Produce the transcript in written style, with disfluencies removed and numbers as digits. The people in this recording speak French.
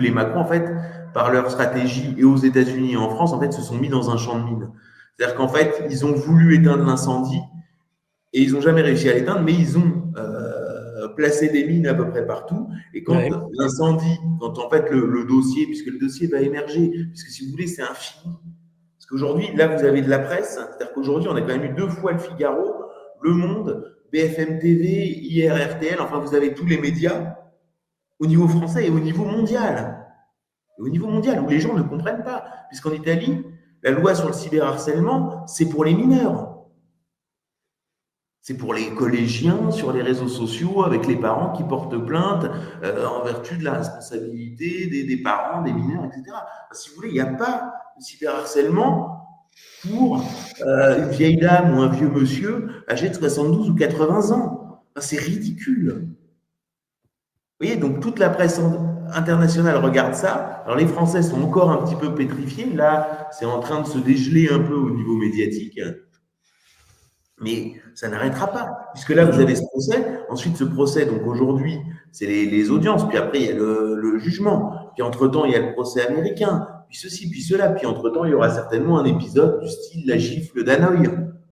les Macron, en fait, par leur stratégie et aux États-Unis et en France, en fait, se sont mis dans un champ de mine. C'est-à-dire qu'en fait, ils ont voulu éteindre l'incendie et ils n'ont jamais réussi à l'éteindre, mais ils ont placé des mines à peu près partout. Et quand Ouais. l'incendie, quand en fait le dossier, puisque le dossier va émerger, puisque si vous voulez, c'est infini. Parce qu'aujourd'hui, là, vous avez de la presse, c'est-à-dire qu'aujourd'hui, on a quand même eu 2 fois le Figaro, Le Monde, BFM TV, IR, RTL, enfin, vous avez tous les médias au niveau français et au niveau mondial. Et au niveau mondial, où les gens ne comprennent pas. Puisqu'en Italie, la loi sur le cyberharcèlement, c'est pour les mineurs. C'est pour les collégiens sur les réseaux sociaux avec les parents qui portent plainte en vertu de la responsabilité des parents, des mineurs, etc. Si vous voulez, il n'y a pas de cyberharcèlement pour une vieille dame ou un vieux monsieur âgé de 72 ou 80 ans. Enfin, c'est ridicule. Vous voyez, donc toute la presse internationale regarde ça. Alors les Français sont encore un petit peu pétrifiés. Là, c'est en train de se dégeler un peu au niveau médiatique. Mais ça n'arrêtera pas, puisque là, vous avez ce procès. Ensuite, ce procès, donc aujourd'hui, c'est les audiences. Puis après, il y a le jugement. Puis entre-temps, il y a le procès américain. Puis ceci, puis cela. Puis entre-temps, il y aura certainement un épisode du style La gifle d'Hanoï.